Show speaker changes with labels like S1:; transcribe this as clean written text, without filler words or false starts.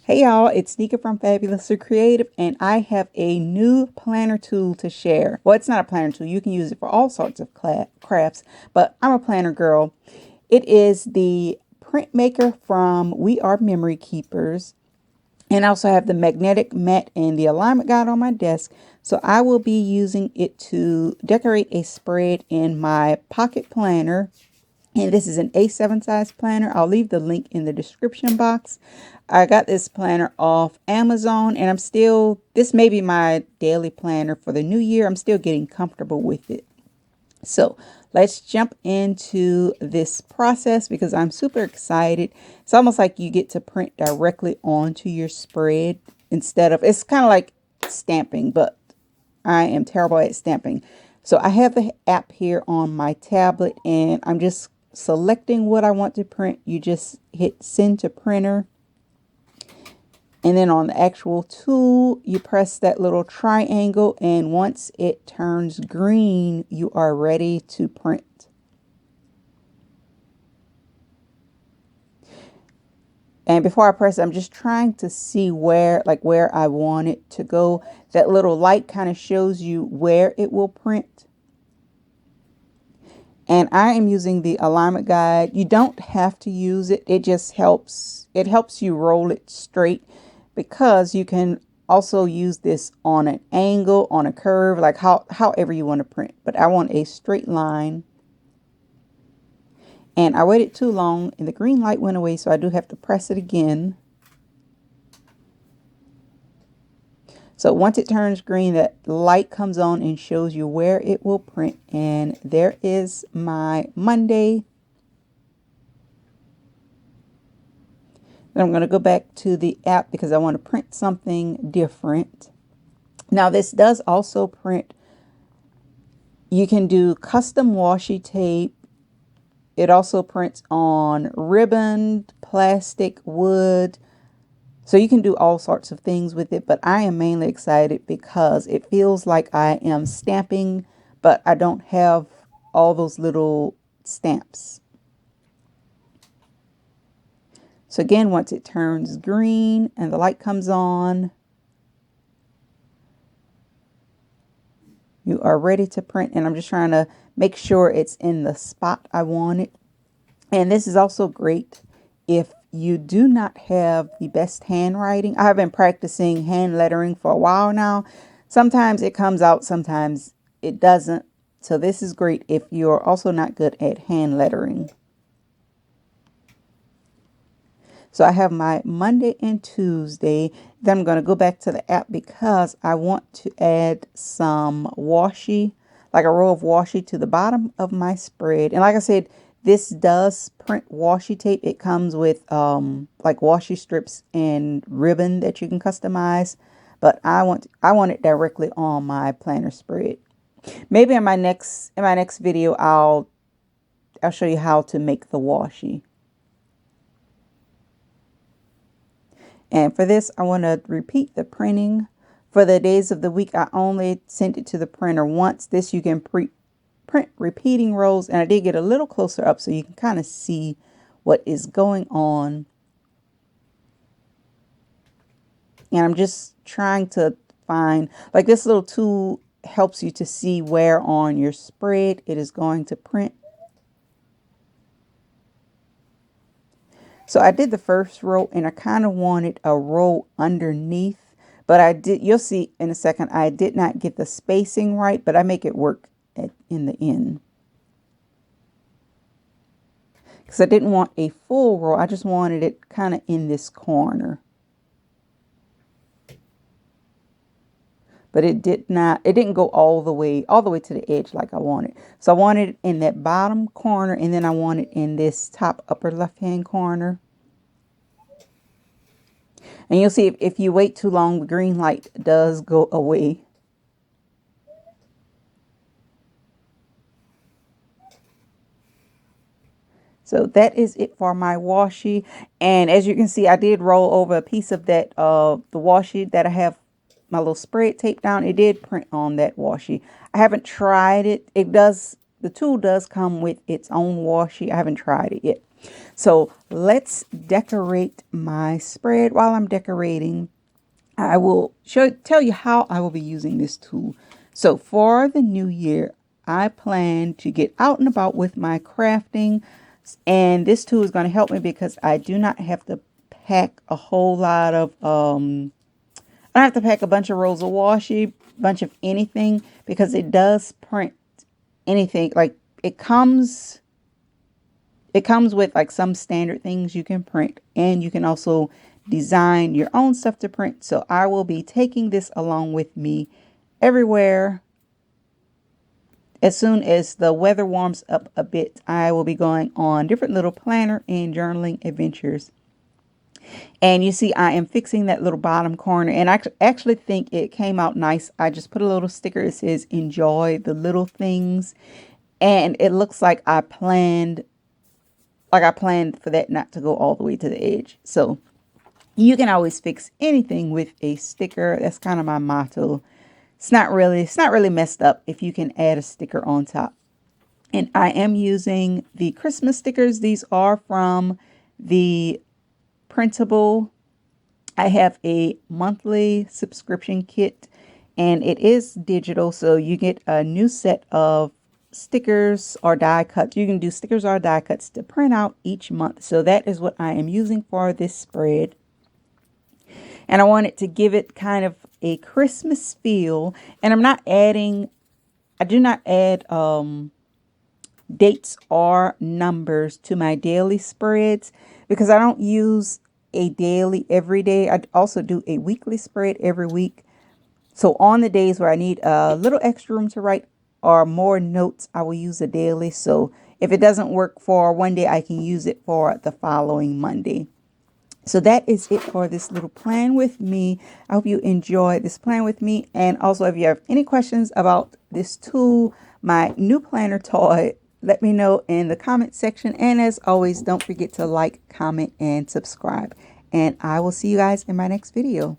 S1: Hey y'all, it's Nika from Fabulously Creative, and I have a new planner tool to share. Well, it's not a planner tool. You can use it for all sorts of crafts, but I'm a planner girl. It is the print maker from We Are Memory Keepers. And I also have the magnetic mat and the alignment guide on my desk. So I will be using it to decorate a spread in my pocket planner. And this is an A7 size planner. I'll leave the link in the description box. I got this planner off Amazon, and this may be my daily planner for the new year. I'm still getting comfortable with it. So let's jump into this process because I'm super excited. It's almost like you get to print directly onto your spread it's kind of like stamping, but I am terrible at stamping. So I have the app here on my tablet, and I'm just selecting what I want to print. You just hit send to printer. And then on the actual tool, you press that little triangle, and once it turns green, you are ready to print. And before I press, I'm just trying to see where I want it to go. That little light kind of shows you where it will print. And I am using the alignment guide. You don't have to use it. It just helps. It helps you roll it straight, because you can also use this on an angle, on a curve, like however you want to print. But I want a straight line. And I waited too long and the green light went away, so I do have to press it again. So once it turns green, that light comes on and shows you where it will print. And there is my Monday. Then I'm going to go back to the app because I want to print something different. Now this does also print. You can do custom washi tape. It also prints on ribbon, plastic, wood. So you can do all sorts of things with it, but I am mainly excited because it feels like I am stamping, but I don't have all those little stamps. So again, once it turns green and the light comes on, you are ready to print. And I'm just trying to make sure it's in the spot I want it. And this is also great if you do not have the best handwriting. I have been practicing hand lettering for a while now. Sometimes it comes out, sometimes it doesn't. So this is great if you're also not good at hand lettering. So I have my Monday and Tuesday. Then I'm going to go back to the app because I want to add some washi, like a row of washi to the bottom of my spread. And like I said, this does print washi tape. It comes with like washi strips and ribbon that you can customize. But I want it directly on my planner spread. Maybe in my next video I'll show you how to make the washi. And for this, I want to repeat the printing. For the days of the week, I only sent it to the printer once. This you can print repeating rows, and I did get a little closer up so you can kind of see what is going on. And I'm just trying to find, like, this little tool helps you to see where on your spread it is going to print. So I did the first row, and I kind of wanted a row underneath, but you'll see in a second, I did not get the spacing right, but I make it work in the end. Because I didn't want a full row, I just wanted it kind of in this corner. But it didn't go all the way to the edge like I wanted. So I wanted it in that bottom corner, and then I want it in this top upper left hand corner. And you'll see if you wait too long, the green light does go away. So that is it for my washi. And as you can see, I did roll over a piece of that the washi that I have my little spread tape down. It did print on that washi. I haven't tried it. The tool does come with its own washi. I haven't tried it yet. So let's decorate my spread. While I'm decorating, I will tell you how I will be using this tool. So for the new year, I plan to get out and about with my crafting, and this tool is going to help me because I do not have to pack a whole lot of I don't have to pack a bunch of rolls of washi, bunch of anything, because it does print anything. Like it comes with like some standard things you can print, and you can also design your own stuff to print. So I will be taking this along with me everywhere. As soon as the weather warms up a bit, I will be going on different little planner and journaling adventures. And you see, I am fixing that little bottom corner, and I actually think it came out nice. I just put a little sticker that says enjoy the little things, and it looks like I planned for that not to go all the way to the edge. So you can always fix anything with a sticker. That's kind of my motto. It's not really messed up if you can add a sticker on top. And I am using the Christmas stickers. These are from the Printable. I have a monthly subscription kit, and it is digital, so you get a new set of stickers or die cuts. You can do stickers or die cuts to print out each month. So that is what I am using for this spread. And I wanted to give it kind of a Christmas feel. And I do not add dates or numbers to my daily spreads because I don't use a daily every day. I also do a weekly spread every week. So on the days where I need a little extra room to write or more notes, I will use a daily. So if it doesn't work for one day, I can use it for the following Monday. So that is it for this little plan with me. I hope you enjoyed this plan with me. And also, if you have any questions about this tool, my new planner toy, let me know in the comment section. And as always, don't forget to like, comment, and subscribe. And I will see you guys in my next video.